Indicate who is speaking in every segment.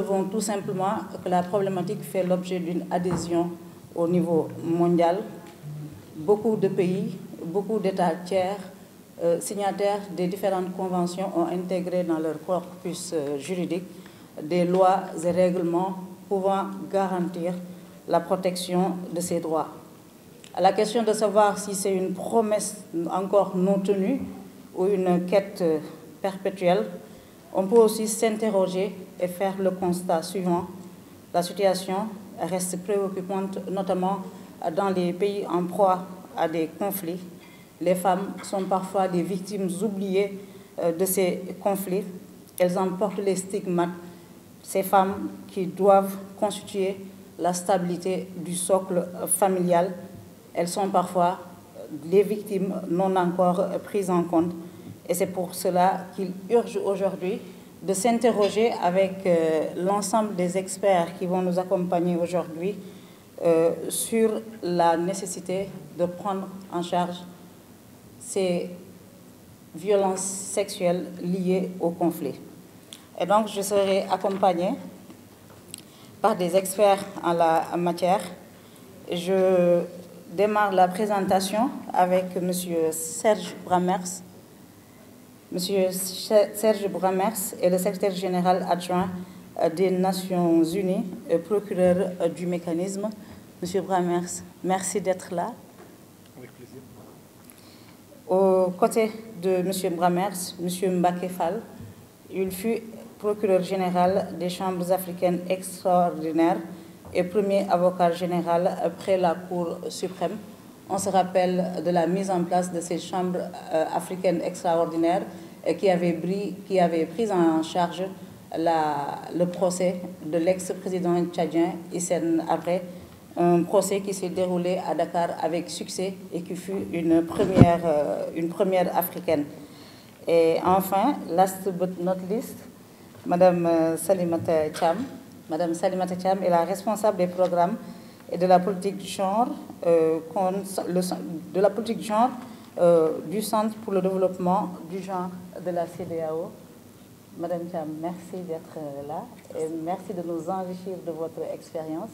Speaker 1: relevons tout simplement que la problématique fait l'objet d'une adhésion au niveau mondial. Beaucoup de pays, beaucoup d'États tiers, signataires des différentes conventions ont intégré dans leur corpus juridique des lois et règlements pouvant garantir la protection de ces droits. À la question de savoir si c'est une promesse encore non tenue ou une quête perpétuelle, on peut aussi s'interroger et faire le constat suivant. La situation reste préoccupante, notamment dans les pays en proie à des conflits. Les femmes sont parfois des victimes oubliées de ces conflits. Elles en portent les stigmates. Ces femmes qui doivent constituer la stabilité du socle familial, elles sont parfois les victimes non encore prises en compte. Et c'est pour cela qu'il urge aujourd'hui de s'interroger avec l'ensemble des experts qui vont nous accompagner aujourd'hui sur la nécessité de prendre en charge ces violences sexuelles liées au conflit. Et donc, je serai accompagnée par des experts en la matière. Je démarre la présentation avec M. Serge Bramers. M. Serge Bramers est le secrétaire général adjoint des Nations Unies, procureur du mécanisme. M. Bramers, merci d'être là.
Speaker 2: Avec plaisir.
Speaker 1: Aux côtés de M. Bramers, M. Mbaké Fall, il fut procureur général des chambres africaines extraordinaires et premier avocat général près la Cour suprême. On se rappelle de la mise en place de ces chambres africaines extraordinaires qui avait pris en charge le procès de l'ex-président tchadien Hissène Habré, un procès qui s'est déroulé à Dakar avec succès et qui fut une première africaine. Et enfin, last but not least, Madame Salimata Cham. Madame Salimata Cham est la responsable des programmes et de la politique du genre, du Centre pour le développement du genre de la CEDEAO. Madame Cham, merci d'être là et merci de nous enrichir de votre expérience.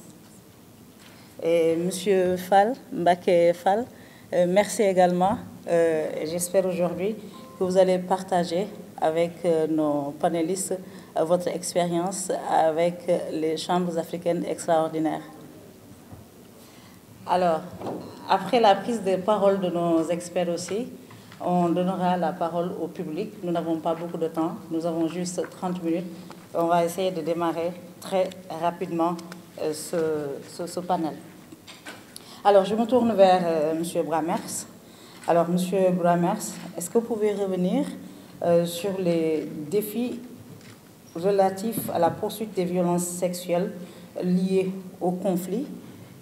Speaker 1: Et Monsieur Fall, Mbaké Fall, merci également. J'espère aujourd'hui que vous allez partager avec nos panélistes votre expérience avec les chambres africaines extraordinaires. Alors, après la prise de parole de nos experts aussi, on donnera la parole au public. Nous n'avons pas beaucoup de temps, nous avons juste 30 minutes. On va essayer de démarrer très rapidement ce panel. Alors, je me tourne vers M. Bramers. Alors, M. Bramers, est-ce que vous pouvez revenir sur les défis relatifs à la poursuite des violences sexuelles liées au conflit?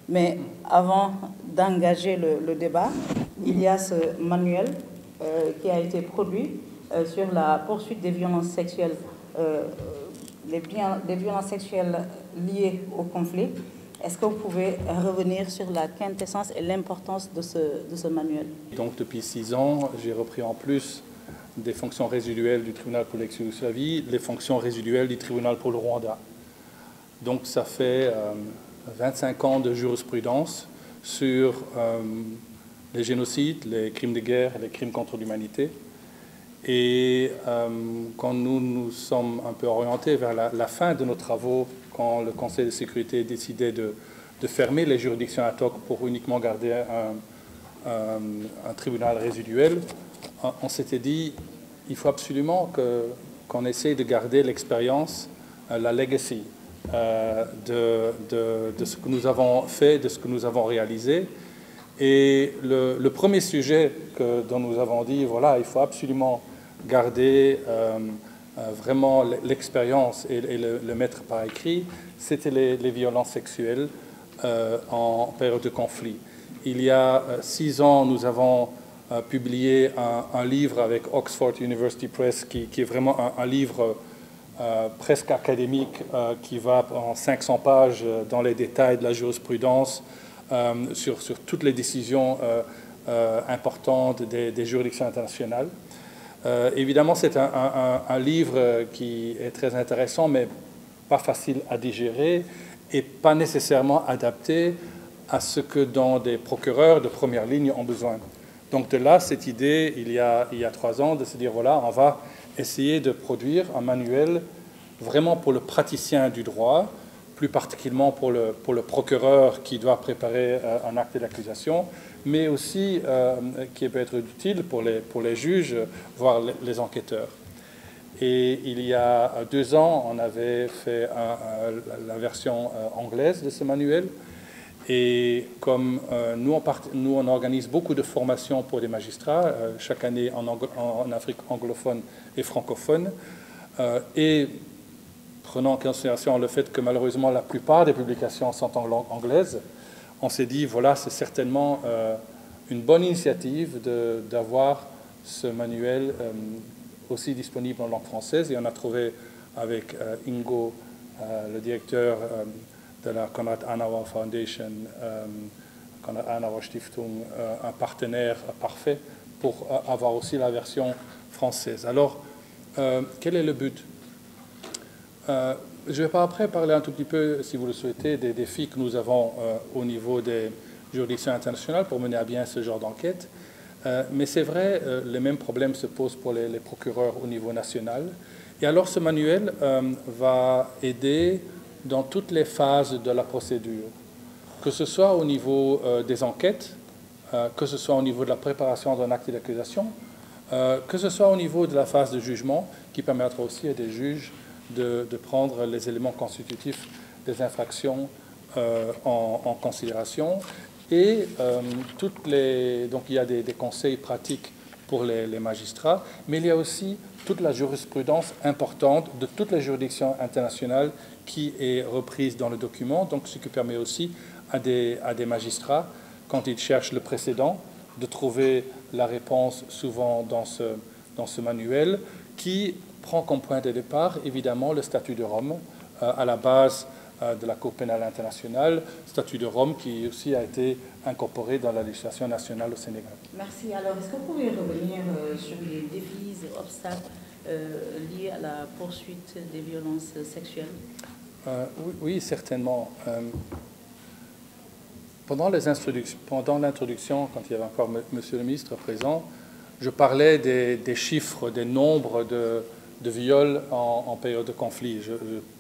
Speaker 1: Mais avant d'engager le débat, il y a ce manuel qui a été produit sur la poursuite des violences sexuelles, des violences sexuelles liées au conflit. Est-ce que vous pouvez revenir sur la quintessence et l'importance de ce manuel?
Speaker 2: Donc depuis 6 ans, j'ai repris en plus des fonctions résiduelles du tribunal pour l'ex-Yougoslavie, les fonctions résiduelles du tribunal pour le Rwanda. Donc ça fait 25 ans de jurisprudence sur les génocides, les crimes de guerre et les crimes contre l'humanité. Et quand nous sommes un peu orientés vers la fin de nos travaux, quand le Conseil de sécurité décidait de fermer les juridictions ad hoc pour uniquement garder un tribunal résiduel, on s'était dit il faut absolument qu'on essaye de garder l'expérience, la legacy de ce que nous avons fait, de ce que nous avons réalisé. Et le premier sujet dont nous avons dit, voilà, il faut absolument garder vraiment l'expérience et le mettre par écrit, c'était les violences sexuelles en période de conflit. Il y a 6 ans, nous avons publié un livre avec Oxford University Press qui est vraiment un livre presque académique qui va en 500 pages dans les détails de la jurisprudence sur toutes les décisions importantes des juridictions internationales. Évidemment, c'est un livre qui est très intéressant, mais pas facile à digérer et pas nécessairement adapté à ce que dans des procureurs de première ligne ont besoin. Donc de là, cette idée, il y a 3 ans, de se dire, voilà, on va essayer de produire un manuel vraiment pour le praticien du droit, plus particulièrement pour le procureur qui doit préparer un acte d'accusation, mais aussi qui peut être utile pour les juges, voire les enquêteurs. Et il y a 2 ans, on avait fait la version anglaise de ce manuel. Et comme nous, on organise beaucoup de formations pour des magistrats, chaque année en Afrique anglophone et francophone, et prenant en considération le fait que malheureusement la plupart des publications sont en langue anglaise, on s'est dit, voilà, c'est certainement une bonne initiative d'avoir ce manuel aussi disponible en langue française. Et on a trouvé avec Ingo, le directeur de la Konrad Adenauer Foundation, Konrad Adenauer Stiftung, un partenaire parfait pour avoir aussi la version française. Alors, quel est le but? Je vais pas après parler un tout petit peu, si vous le souhaitez, des défis que nous avons au niveau des juridictions internationales pour mener à bien ce genre d'enquête. Mais c'est vrai, les mêmes problèmes se posent pour les procureurs au niveau national. Et alors ce manuel va aider dans toutes les phases de la procédure, que ce soit au niveau des enquêtes, que ce soit au niveau de la préparation d'un acte d'accusation, que ce soit au niveau de la phase de jugement, qui permettra aussi à des juges de prendre les éléments constitutifs des infractions en considération. Et donc il y a des conseils pratiques pour les magistrats, mais il y a aussi toute la jurisprudence importante de toutes les juridictions internationales qui est reprise dans le document, donc ce qui permet aussi à des magistrats, quand ils cherchent le précédent, de trouver la réponse souvent dans ce manuel, qui prend comme point de départ, évidemment, le statut de Rome, à la base de la Cour pénale internationale, statut de Rome qui aussi a été incorporé dans la législation nationale au Sénégal.
Speaker 1: Merci. Alors, est-ce que vous pouvez revenir sur les défis et obstacles liés à la poursuite des violences sexuelles?
Speaker 2: Oui, certainement. Pendant l'introduction, quand il y avait encore Monsieur le ministre présent, je parlais des chiffres, des nombres de viols en période de conflit. Je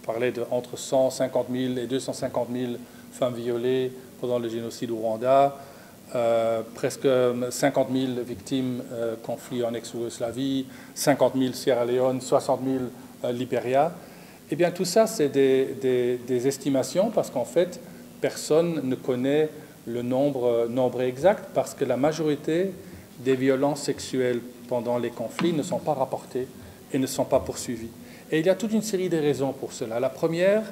Speaker 2: parlais entre 150 000 et 250 000 femmes violées pendant le génocide au Rwanda, presque 50 000 victimes conflits en ex-Yougoslavie, 50 000 Sierra Leone, 60 000 Libéria. Eh bien, tout ça, c'est des estimations parce qu'en fait, personne ne connaît le nombre exact parce que la majorité des violences sexuelles pendant les conflits ne sont pas rapportées et ne sont pas poursuivis. Et il y a toute une série de raisons pour cela. La première,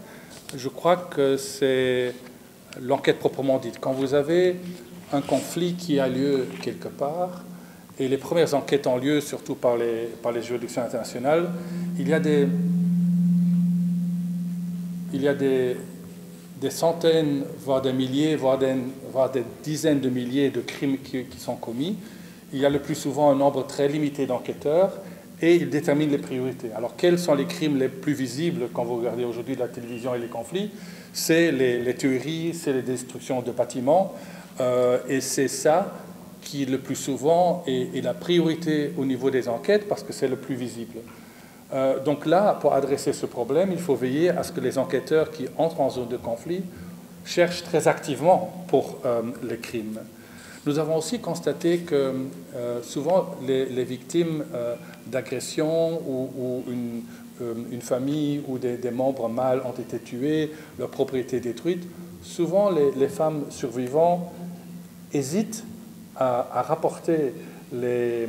Speaker 2: je crois que c'est l'enquête proprement dite. Quand vous avez un conflit qui a lieu quelque part, et les premières enquêtes ont lieu surtout par les juridictions internationales, il y a des centaines, voire des milliers, voire des dizaines de milliers de crimes qui sont commis. Il y a le plus souvent un nombre très limité d'enquêteurs, et ils déterminent les priorités. Alors, quels sont les crimes les plus visibles quand vous regardez aujourd'hui la télévision et les conflits? C'est les tueries, c'est les destructions de bâtiments, et c'est ça qui, le plus souvent, est la priorité au niveau des enquêtes parce que c'est le plus visible. Donc là, pour adresser ce problème, il faut veiller à ce que les enquêteurs qui entrent en zone de conflit cherchent très activement pour les crimes. Nous avons aussi constaté que souvent les victimes d'agressions ou une famille ou des membres mâles ont été tués, leur propriété détruite, souvent les femmes survivantes hésitent à rapporter les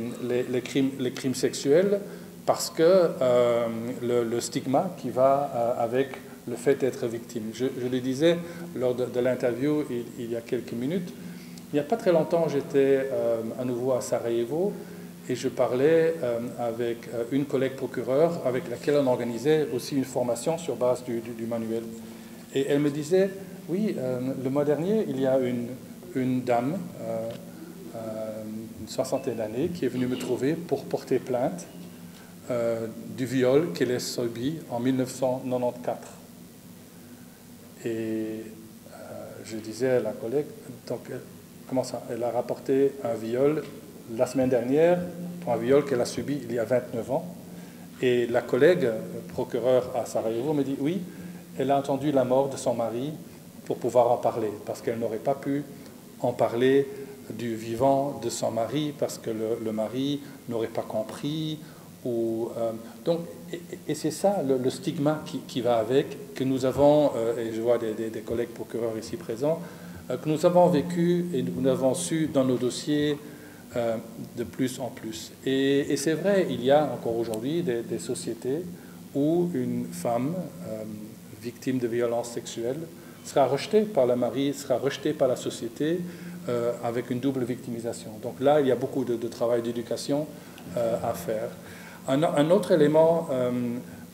Speaker 2: crimes sexuels parce que le stigma qui va avec le fait d'être victime. Je le disais lors de l'interview il y a quelques minutes. Il n'y a pas très longtemps, j'étais à nouveau à Sarajevo et je parlais avec une collègue procureure avec laquelle on organisait aussi une formation sur base du manuel. Et elle me disait, oui, le mois dernier, il y a une dame, une soixantaine d'années, qui est venue me trouver pour porter plainte du viol qu'elle a subi en 1994. Et je disais à la collègue, donc, comment ça? Elle a rapporté un viol la semaine dernière, pour un viol qu'elle a subi il y a 29 ans. Et la collègue, procureur à Sarajevo, me dit, oui, elle a entendu la mort de son mari pour pouvoir en parler, parce qu'elle n'aurait pas pu en parler du vivant de son mari, parce que le mari n'aurait pas compris. Donc, et c'est ça le stigma qui va avec, que nous avons, et je vois des collègues procureurs ici présents, que nous avons vécu et nous avons su dans nos dossiers de plus en plus. Et c'est vrai, il y a encore aujourd'hui des sociétés où une femme victime de violences sexuelles sera rejetée par le mari, sera rejetée par la société avec une double victimisation. Donc là, il y a beaucoup de travail d'éducation à faire. Un autre élément,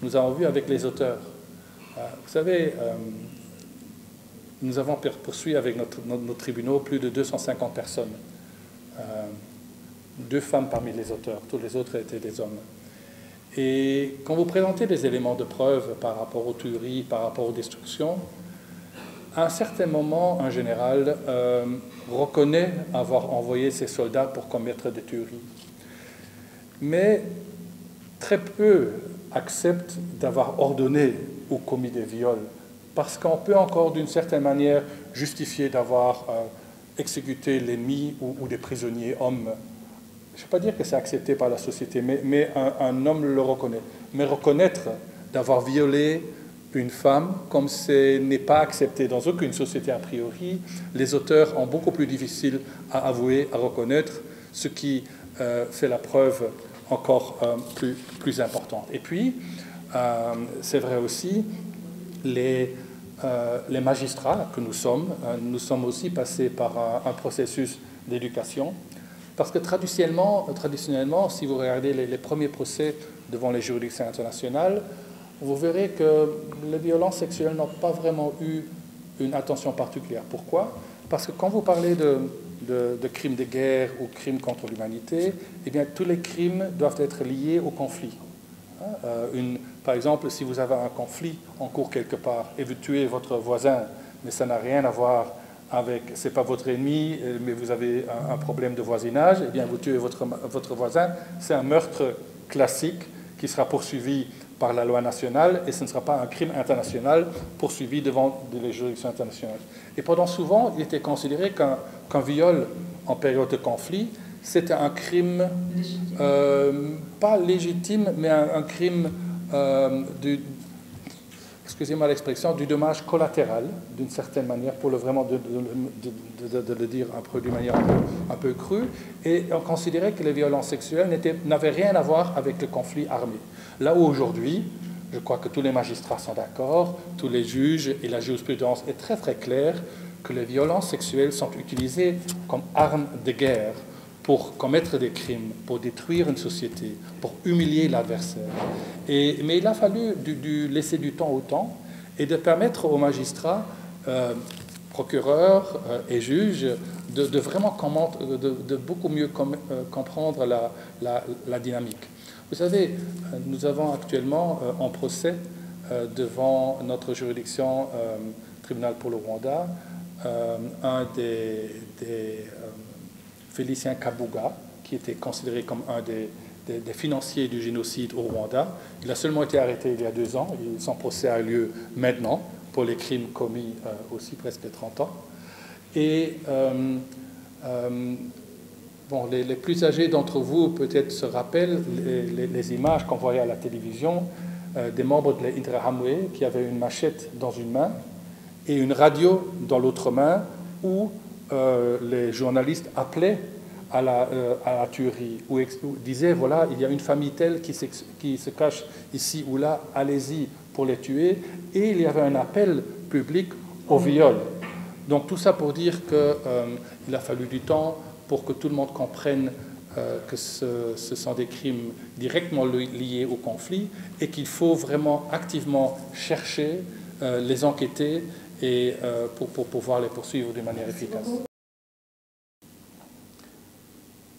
Speaker 2: nous avons vu avec les auteurs. Vous savez, nous avons poursuivi avec nos tribunaux plus de 250 personnes. 2 femmes parmi les auteurs, tous les autres étaient des hommes. Et quand vous présentez des éléments de preuve par rapport aux tueries, par rapport aux destructions, à un certain moment, un général reconnaît avoir envoyé ses soldats pour commettre des tueries. Mais très peu acceptent d'avoir ordonné ou commis des viols, parce qu'on peut encore d'une certaine manière justifier d'avoir exécuté l'ennemi ou des prisonniers hommes. Je ne vais pas dire que c'est accepté par la société, mais un homme le reconnaît. Mais reconnaître d'avoir violé une femme, comme ce n'est pas accepté dans aucune société a priori, les auteurs ont beaucoup plus difficile à avouer, à reconnaître, ce qui fait la preuve encore plus importante. Et puis, c'est vrai aussi, les magistrats que nous sommes aussi passés par un processus d'éducation, parce que traditionnellement, si vous regardez les premiers procès devant les juridictions internationales, vous verrez que les violences sexuelles n'ont pas vraiment eu une attention particulière. Pourquoi? Parce que quand vous parlez de crimes de guerre ou crimes contre l'humanité, eh bien, tous les crimes doivent être liés au conflit. Par exemple, si vous avez un conflit en cours quelque part et vous tuez votre voisin, mais ça n'a rien à voir avec, c'est pas votre ennemi, mais vous avez un problème de voisinage, eh bien, vous tuez votre voisin, c'est un meurtre classique qui sera poursuivi par la loi nationale et ce ne sera pas un crime international poursuivi devant les juridictions internationales. Et pendant souvent, il était considéré qu'un viol en période de conflit, c'était un crime pas légitime, mais un crime excusez-moi l'expression, du dommage collatéral, d'une certaine manière, pour vraiment de le dire d'une manière un peu crue, et on considérait que les violences sexuelles n'avaient rien à voir avec le conflit armé. Là où aujourd'hui, je crois que tous les magistrats sont d'accord, tous les juges et la jurisprudence est très très claire que les violences sexuelles sont utilisées comme armes de guerre pour commettre des crimes, pour détruire une société, pour humilier l'adversaire. Mais il a fallu laisser du temps au temps et de permettre aux magistrats, procureurs et juges de vraiment de beaucoup mieux comprendre la dynamique. Vous savez, nous avons actuellement en procès devant notre juridiction tribunal pour le Rwanda un des Félicien Kabuga, qui était considéré comme un des financiers du génocide au Rwanda. Il a seulement été arrêté il y a 2 ans. Son procès a lieu maintenant pour les crimes commis aussi presque 30 ans. Et bon, les plus âgés d'entre vous peut-être se rappellent les images qu'on voyait à la télévision des membres de l'Interahamwe qui avaient une machette dans une main et une radio dans l'autre main où les journalistes appelaient à la tuerie, où disaient, voilà, il y a une famille telle qui se cache ici ou là, allez-y pour les tuer, et il y avait un appel public au viol. Donc tout ça pour dire qu'il a fallu du temps pour que tout le monde comprenne que ce sont des crimes directement liés au conflit et qu'il faut vraiment activement chercher, les enquêter et pour pouvoir les poursuivre de manière efficace.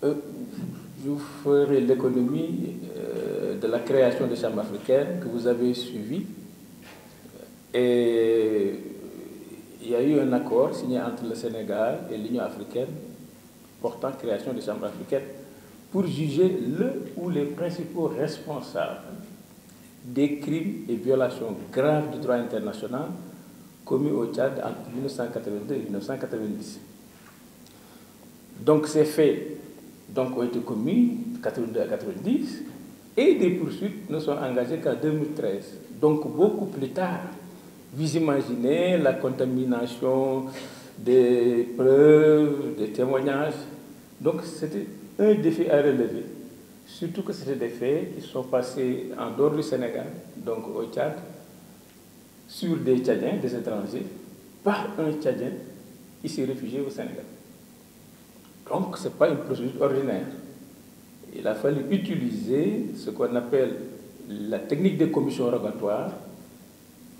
Speaker 3: Je vous ferai l'économie de la création des chambres africaines que vous avez suivie. Et il y a eu un accord signé entre le Sénégal et l'Union africaine portant création des chambres africaines pour juger le ou les principaux responsables des crimes et violations graves du droit international commis au Tchad entre 1982 et 1990. Donc ces faits ont été commis de 82 à 90 et des poursuites ne sont engagées qu'en 2013. Donc beaucoup plus tard, vous imaginez la contamination des preuves, des témoignages. Donc c'était un défi à relever. Surtout que c'était des faits qui sont passés en dehors du Sénégal, donc au Tchad, sur des Tchadiens, des étrangers, par un Tchadien qui s'est réfugié au Sénégal. Donc ce n'est pas une procédure ordinaire. Il a fallu utiliser ce qu'on appelle la technique des commissions rogatoires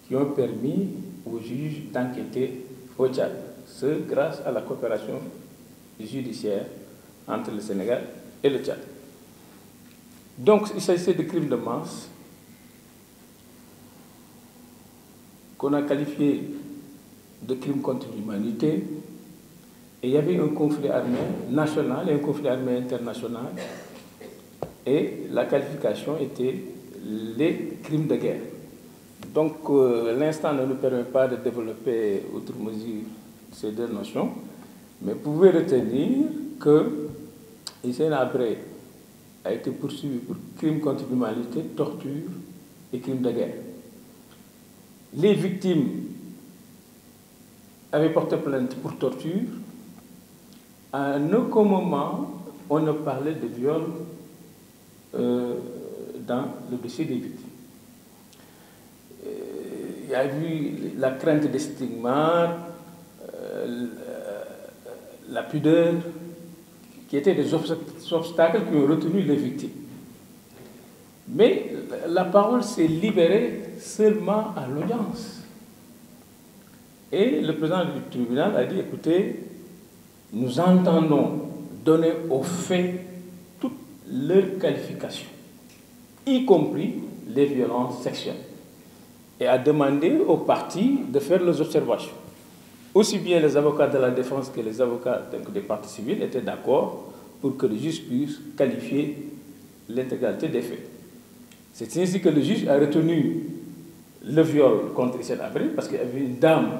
Speaker 3: qui ont permis aux juges d'enquêter au Tchad. Ce grâce à la coopération judiciaire entre le Sénégal et le Tchad. Donc il s'agissait de crimes de masse qu'on a qualifiés de crimes contre l'humanité. Et il y avait un conflit armé national et un conflit armé international. Et la qualification était les crimes de guerre. Donc l'instant ne nous permet pas de développer outre mesure ces deux notions, mais vous pouvez retenir que Hissène Habré a été poursuivi pour crimes contre l'humanité, torture et crimes de guerre. Les victimes avaient porté plainte pour torture. À aucun moment, on ne parlait de viol dans le dossier des victimes. Il y a eu la crainte des stigmates, la pudeur, qui étaient des obstacles qui ont retenu les victimes. Mais la parole s'est libérée seulement à l'audience. Et le président du tribunal a dit, écoutez, nous entendons donner aux faits toutes leurs qualifications, y compris les violences sexuelles, et a demandé aux parties de faire leurs observations. Aussi bien les avocats de la défense que les avocats des parties civiles étaient d'accord pour que le juge puisse qualifier l'intégralité des faits. C'est ainsi que le juge a retenu le viol contre Hissène Habré, parce qu'il y avait une dame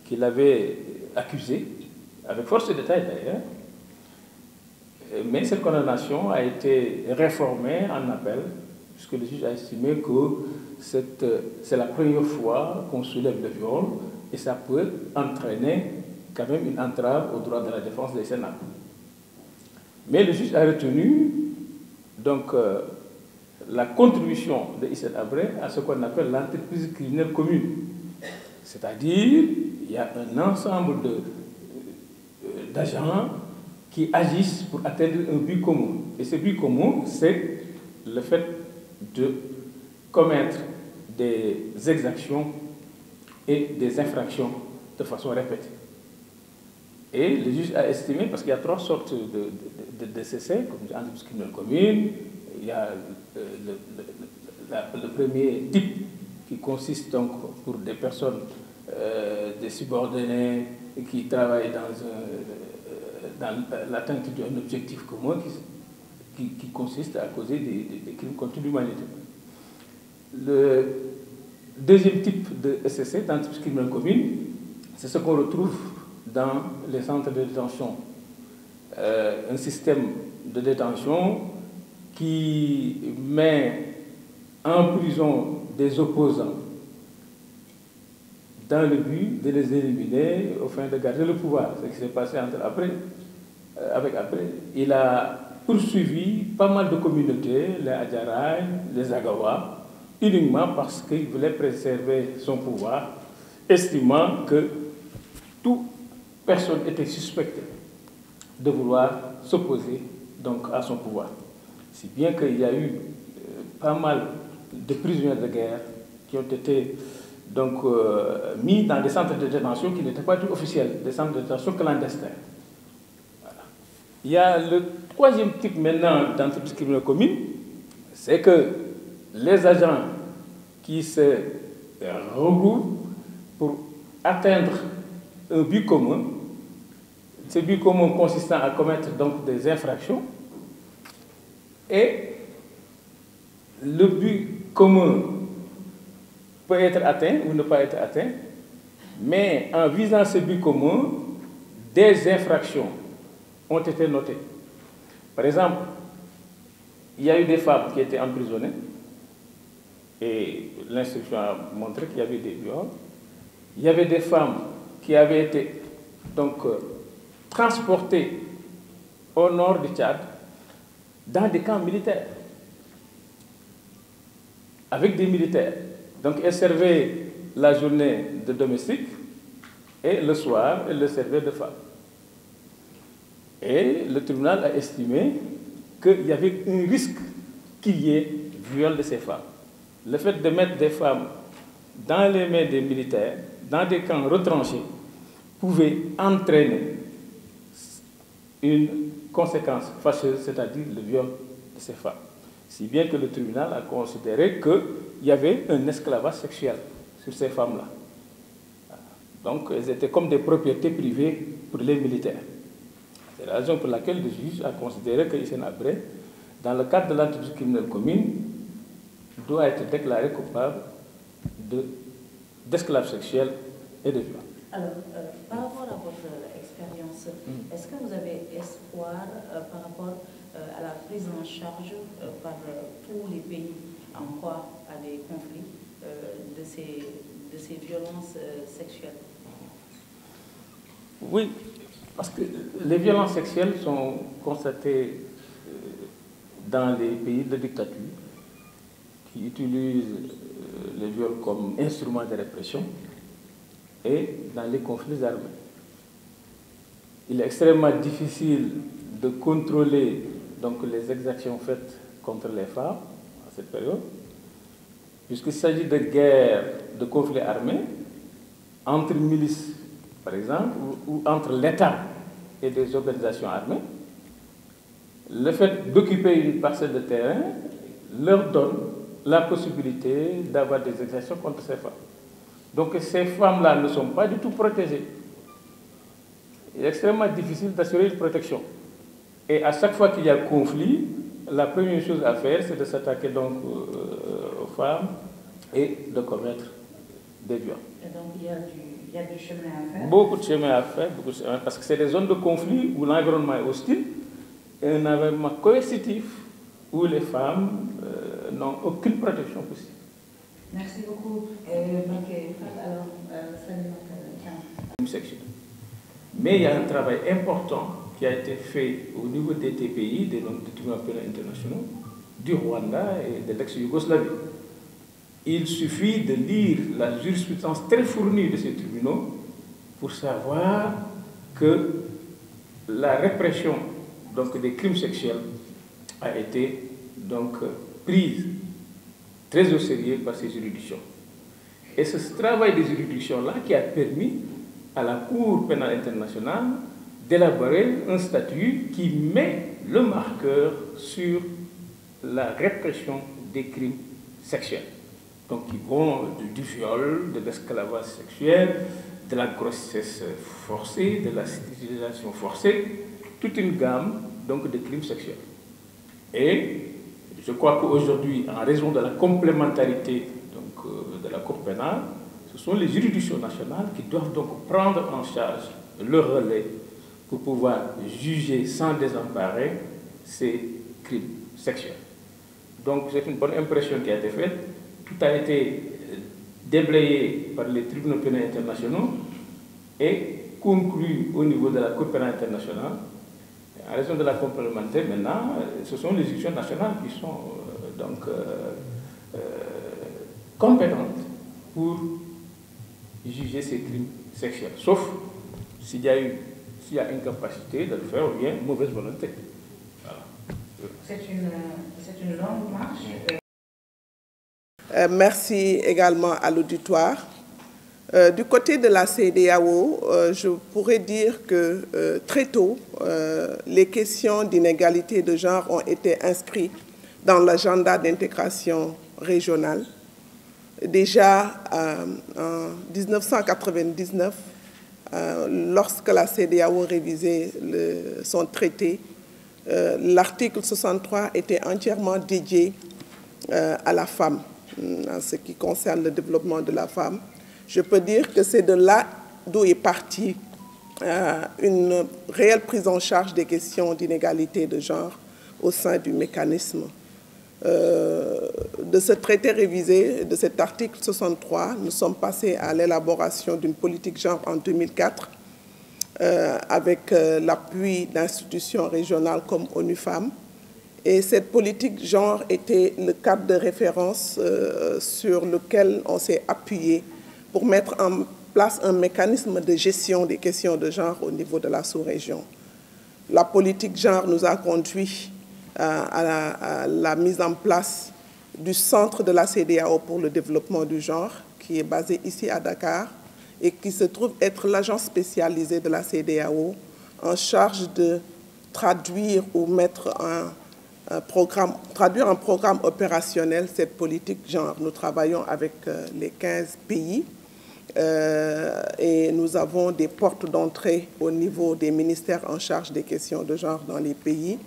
Speaker 3: qui l'avait accusé, avec force de détail d'ailleurs, mais cette condamnation a été réformée en appel, puisque le juge a estimé que c'est la première fois qu'on soulève le viol, et ça peut entraîner quand même une entrave au droit de la défense des Sénats. Mais le juge a retenu donc la contribution de Hissène Habré à ce qu'on appelle l'entreprise criminelle commune. C'est-à-dire, il y a un ensemble d'agents qui agissent pour atteindre un but commun. Et ce but commun, c'est le fait de commettre des exactions et des infractions de façon répétée. Et le juge a estimé, parce qu'il y a trois sortes de DCC, comme l'entreprise criminelle commune, il y a le premier type qui consiste donc pour des personnes, des subordonnés qui travaillent dans l'atteinte d'un objectif commun qui consiste à causer des crimes contre l'humanité. Le deuxième type de SCC, d'entreprise criminelle commune, c'est ce qu'on retrouve dans les centres de détention. Un système de détention qui met en prison des opposants dans le but de les éliminer au fin de garder le pouvoir. C'est ce qui s'est passé avec Habré. Il a poursuivi pas mal de communautés, les Adjaraï, les Agawa, uniquement parce qu'il voulait préserver son pouvoir, estimant que toute personne était suspectée de vouloir s'opposer donc à son pouvoir. Si bien qu'il y a eu pas mal de prisonniers de guerre qui ont été donc mis dans des centres de détention qui n'étaient pas tout officiels, des centres de détention clandestins. Voilà. Il y a le troisième type maintenant d'entreprise criminelle commune, c'est que les agents qui se regroupent pour atteindre un but commun. Ce but commun consistant à commettre donc des infractions. Et le but commun peut être atteint ou ne pas être atteint, mais en visant ce but commun, des infractions ont été notées. Par exemple, il y a eu des femmes qui étaient emprisonnées et l'instruction a montré qu'il y avait des viols. Il y avait des femmes qui avaient été donc transportées au nord du Tchad dans des camps militaires avec des militaires. Donc elles servaient la journée de domestique et le soir, elles le servaient de femme. Et le tribunal a estimé qu'il y avait un risque qu'il y ait viol de ces femmes. Le fait de mettre des femmes dans les mains des militaires, dans des camps retranchés, pouvait entraîner une conséquence fâcheuse, c'est-à-dire le viol de ces femmes. Si bien que le tribunal a considéré qu'il y avait un esclavage sexuel sur ces femmes-là. Donc, elles étaient comme des propriétés privées pour les militaires. C'est la raison pour laquelle le juge a considéré que Hissène Habré, dans le cadre de l'entreprise criminelle commune, doit être déclaré coupable d'esclavage sexuel et de viol.
Speaker 1: Alors, par rapport à votre expérience, est-ce que vous avez espoir par rapport à la prise en charge par tous les pays en proie à des conflits de ces violences sexuelles?
Speaker 3: Oui, parce que les violences sexuelles sont constatées dans les pays de dictature qui utilisent les viols comme instrument de répression et dans les conflits armés. Il est extrêmement difficile de contrôler donc, les exactions faites contre les femmes à cette période, puisqu'il s'agit de guerres, de conflits armés entre milices, par exemple, ou entre l'État et des organisations armées. Le fait d'occuper une parcelle de terrain leur donne la possibilité d'avoir des exactions contre ces femmes. Donc ces femmes-là ne sont pas du tout protégées. Il est extrêmement difficile d'assurer une protection. Et à chaque fois qu'il y a conflit, la première chose à faire, c'est de s'attaquer donc aux femmes et de commettre des viols.
Speaker 1: Et donc il y a du chemin à faire?
Speaker 3: Beaucoup de chemin à faire, parce que c'est des zones de conflit où l'environnement est hostile et un environnement coercitif où les femmes n'ont aucune protection possible.
Speaker 1: Merci beaucoup. Alors,
Speaker 3: mais il y a un travail important qui a été fait au niveau des TPI, des tribunaux pénals internationaux, du Rwanda et de l'ex-Yougoslavie. Il suffit de lire la jurisprudence très fournie de ces tribunaux pour savoir que la répression donc, des crimes sexuels a été donc, prise très au sérieux par ces juridictions. Et c'est ce travail des juridictions-là qui a permis à la Cour pénale internationale d'élaborer un statut qui met le marqueur sur la répression des crimes sexuels. Donc, qui vont du viol, de l'esclavage sexuel, de la grossesse forcée, de la stérilisation forcée, toute une gamme donc, de crimes sexuels. Et je crois qu'aujourd'hui, en raison de la complémentarité donc, de la Cour pénale, ce sont les juridictions nationales qui doivent donc prendre en charge le relais pour pouvoir juger sans désemparer ces crimes sexuels. Donc c'est une bonne impression qui a été faite. Tout a été déblayé par les tribunaux pénaux internationaux et conclu au niveau de la Cour pénale internationale. En raison de la complémentarité, maintenant, ce sont les juridictions nationales qui sont compétentes pour juger ces crimes sexuels, sauf s'il y a incapacité de le faire ou bien mauvaise volonté. Voilà.
Speaker 1: C'est une longue marche.
Speaker 4: Merci également à l'auditoire. Du côté de la CEDEAO, je pourrais dire que très tôt, les questions d'inégalité de genre ont été inscrites dans l'agenda d'intégration régionale. Déjà en 1999, lorsque la CEDEAO révisait son traité, l'article 63 était entièrement dédié à la femme, en ce qui concerne le développement de la femme. Je peux dire que c'est de là d'où est partie une réelle prise en charge des questions d'inégalité de genre au sein du mécanisme. De ce traité révisé, de cet article 63, nous sommes passés à l'élaboration d'une politique genre en 2004 avec l'appui d'institutions régionales comme ONU Femmes. Et cette politique genre était le cadre de référence sur lequel on s'est appuyé pour mettre en place un mécanisme de gestion des questions de genre au niveau de la sous-région. La politique genre nous a conduit à la mise en place du centre de la CEDEAO pour le développement du genre, qui est basé ici à Dakar et qui se trouve être l'agence spécialisée de la CEDEAO en charge de traduire ou traduire en programme opérationnel cette politique genre. Nous travaillons avec les 15 pays et nous avons des portes d'entrée au niveau des ministères en charge des questions de genre dans les pays.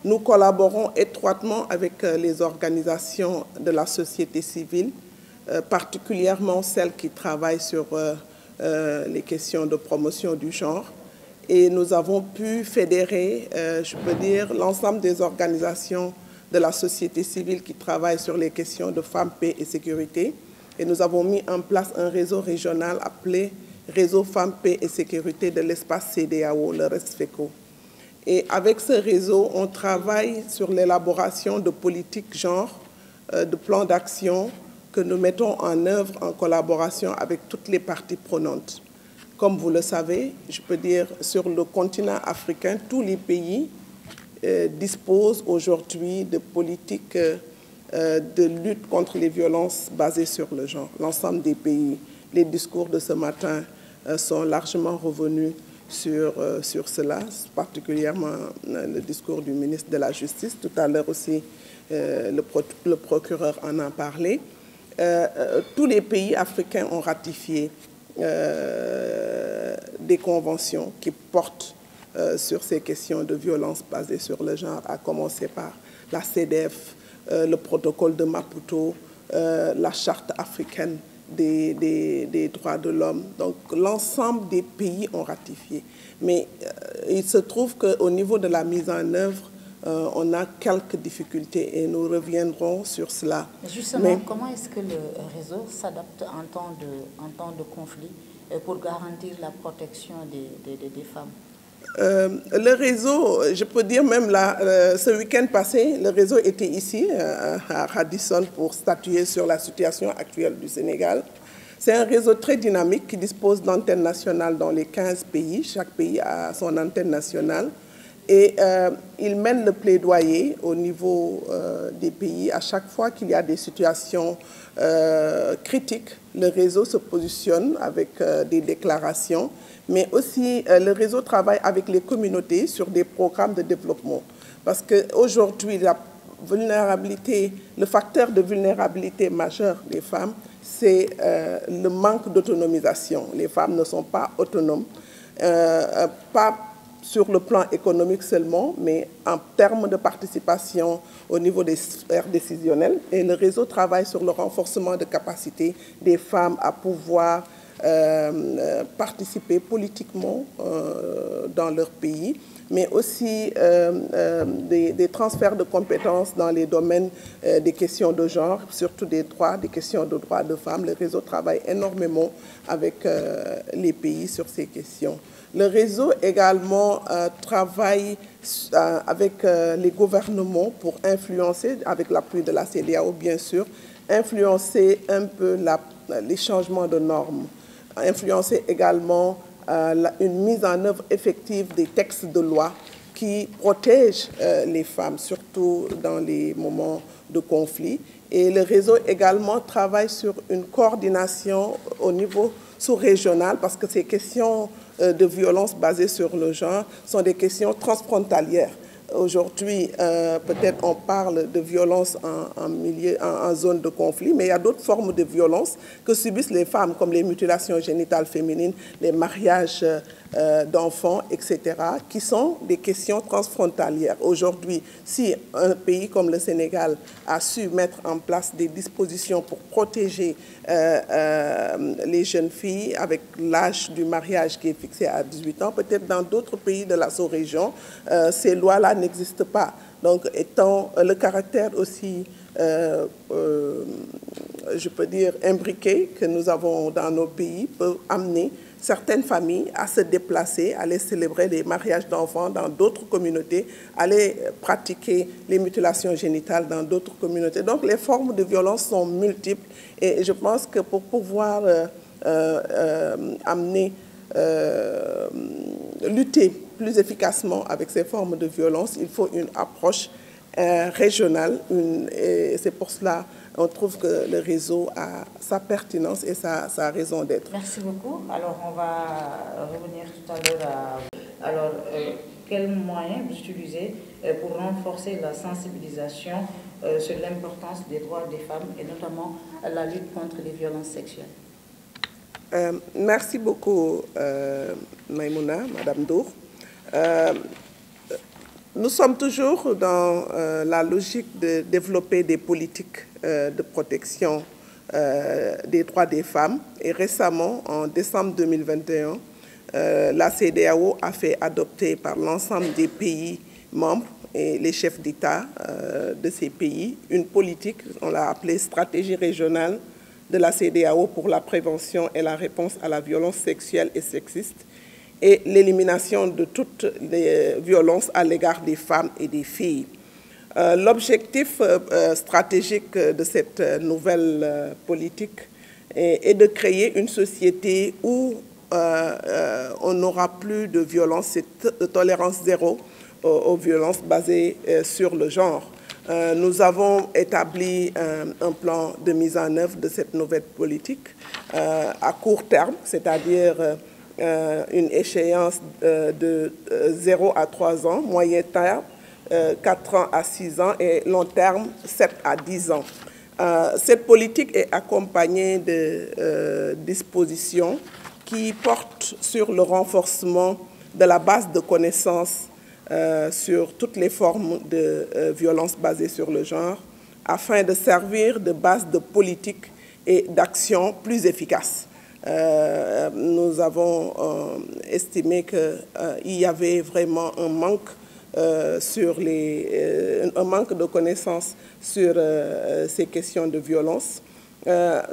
Speaker 4: Nous collaborons étroitement avec les organisations de la société civile, particulièrement celles qui travaillent sur les questions de promotion du genre. Et nous avons pu fédérer, je peux dire, l'ensemble des organisations de la société civile qui travaillent sur les questions de femmes, paix et sécurité. Et nous avons mis en place un réseau régional appelé Réseau Femmes, Paix et Sécurité de l'espace CEDEAO, le RESFECO. Et avec ce réseau, on travaille sur l'élaboration de politiques genre, de plans d'action que nous mettons en œuvre en collaboration avec toutes les parties prenantes. Comme vous le savez, je peux dire, sur le continent africain, tous les pays disposent aujourd'hui de politiques de lutte contre les violences basées sur le genre. L'ensemble des pays, les discours de ce matin sont largement revenus sur cela, particulièrement le discours du ministre de la Justice. Tout à l'heure aussi, le procureur en a parlé. Tous les pays africains ont ratifié des conventions qui portent sur ces questions de violence basées sur le genre, à commencer par la CEDEF, le protocole de Maputo, la charte africaine des droits de l'homme. Donc l'ensemble des pays ont ratifié. Mais il se trouve qu'au niveau de la mise en œuvre, on a quelques difficultés et nous reviendrons sur cela.
Speaker 1: Justement, comment est-ce que le réseau s'adapte en temps de conflit pour garantir la protection des femmes?
Speaker 4: Le réseau, je peux dire même là, ce week-end passé, le réseau était ici à Radisson pour statuer sur la situation actuelle du Sénégal. C'est un réseau très dynamique qui dispose d'antennes nationales dans les 15 pays. Chaque pays a son antenne nationale. Et il mène le plaidoyer au niveau des pays. À chaque fois qu'il y a des situations critiques, le réseau se positionne avec des déclarations. Mais aussi, le réseau travaille avec les communautés sur des programmes de développement. Parce qu'aujourd'hui, le facteur de vulnérabilité majeur des femmes, c'est le manque d'autonomisation. Les femmes ne sont pas autonomes, pas sur le plan économique seulement, mais en termes de participation au niveau des sphères décisionnelles. Et le réseau travaille sur le renforcement de capacité des femmes à pouvoir participer politiquement dans leur pays, mais aussi des transferts de compétences dans les domaines des questions de genre, surtout des questions de droits de femmes. Le réseau travaille énormément avec les pays sur ces questions. Le réseau également travaille avec les gouvernements pour influencer, avec l'appui de la CEDEAO bien sûr, influencer un peu les changements de normes, influencer également une mise en œuvre effective des textes de loi qui protègent les femmes, surtout dans les moments de conflit. Et le réseau également travaille sur une coordination au niveau sous-régional parce que ces questions de violence basées sur le genre sont des questions transfrontalières. Aujourd'hui, peut-être on parle de violence en zone de conflit, mais il y a d'autres formes de violence que subissent les femmes, comme les mutilations génitales féminines, les mariages d'enfants, etc., qui sont des questions transfrontalières. Aujourd'hui, si un pays comme le Sénégal a su mettre en place des dispositions pour protéger les jeunes filles avec l'âge du mariage qui est fixé à 18 ans, peut-être dans d'autres pays de la sous-région, ces lois-là n'existent pas. Donc, étant le caractère aussi, je peux dire, imbriqué que nous avons dans nos pays, peut amener certaines familles à se déplacer, à aller célébrer les mariages d'enfants dans d'autres communautés, aller pratiquer les mutilations génitales dans d'autres communautés. Donc les formes de violence sont multiples et je pense que pour pouvoir lutter plus efficacement avec ces formes de violence, il faut une approche régionale et c'est pour cela on trouve que le réseau a sa pertinence et sa raison d'être.
Speaker 1: Merci beaucoup. Alors, on va revenir tout à l'heure à... Alors, quels moyens vous utilisez pour renforcer la sensibilisation sur l'importance des droits des femmes et notamment la lutte contre les violences sexuelles?
Speaker 4: Merci beaucoup, Maïmouna, Madame Dour. Nous sommes toujours dans la logique de développer des politiques de protection des droits des femmes. Et récemment, en décembre 2021, la CEDEAO a fait adopter par l'ensemble des pays membres et les chefs d'État de ces pays une politique, on l'a appelée stratégie régionale de la CEDEAO pour la prévention et la réponse à la violence sexuelle et sexiste, et l'élimination de toutes les violences à l'égard des femmes et des filles. L'objectif stratégique de cette nouvelle politique est de créer une société où on n'aura plus de violence, de tolérance zéro aux violences basées sur le genre. Nous avons établi un plan de mise en œuvre de cette nouvelle politique à court terme, c'est-à-dire une échéance de 0 à 3 ans, moyen terme 4 ans à 6 ans et long terme 7 à 10 ans. Cette politique est accompagnée de dispositions qui portent sur le renforcement de la base de connaissances sur toutes les formes de violence basées sur le genre, afin de servir de base de politique et d'action plus efficaces. Nous avons estimé qu'il y avait vraiment un manque un manque de connaissances sur ces questions de violence.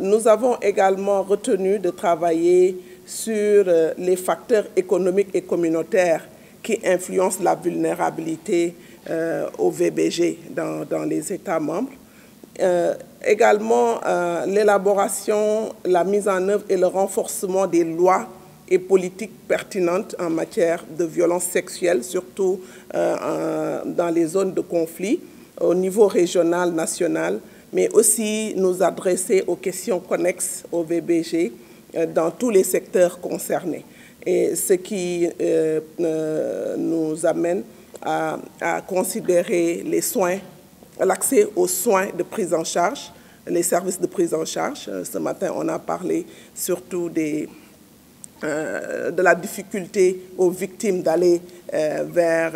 Speaker 4: Nous avons également retenu de travailler sur les facteurs économiques et communautaires qui influencent la vulnérabilité au VBG dans les États membres. Également, l'élaboration, la mise en œuvre et le renforcement des lois et politiques pertinentes en matière de violence sexuelle, surtout dans les zones de conflit, au niveau régional, national, mais aussi nous adresser aux questions connexes au VBG dans tous les secteurs concernés. Et ce qui nous amène à considérer les soins, l'accès aux soins de prise en charge, les services de prise en charge. Ce matin, on a parlé surtout de la difficulté aux victimes d'aller vers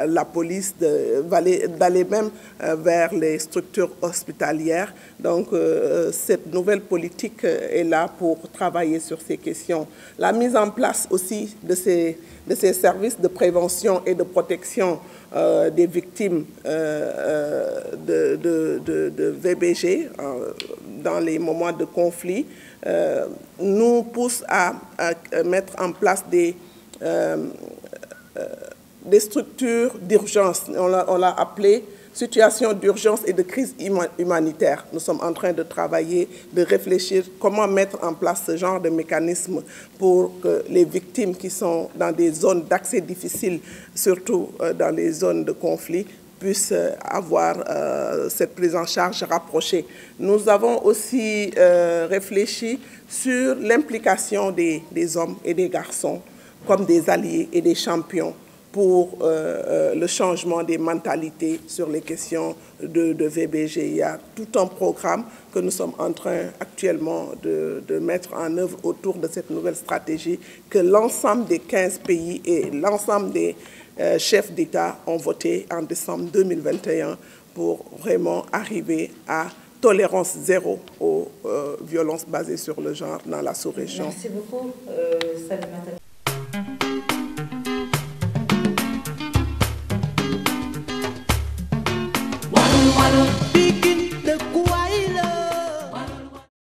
Speaker 4: la police, d'aller même vers les structures hospitalières. Donc, cette nouvelle politique est là pour travailler sur ces questions. La mise en place aussi de ces services de prévention et de protection des victimes de VBG dans les moments de conflit nous pousse à mettre en place des structures d'urgence. On l'a appelé situation d'urgence et de crise humanitaire. Nous sommes en train de travailler, de réfléchir comment mettre en place ce genre de mécanisme pour que les victimes qui sont dans des zones d'accès difficiles, surtout dans les zones de conflit, puissent avoir cette prise en charge rapprochée. Nous avons aussi réfléchi sur l'implication des hommes et des garçons comme des alliés et des champions pour le changement des mentalités sur les questions de VBG. Il y a tout un programme que nous sommes en train actuellement de mettre en œuvre autour de cette nouvelle stratégie que l'ensemble des 15 pays et l'ensemble des chefs d'État ont voté en décembre 2021 pour vraiment arriver à tolérance zéro aux violences basées sur le genre dans la sous-région.
Speaker 1: Merci beaucoup, Salimata.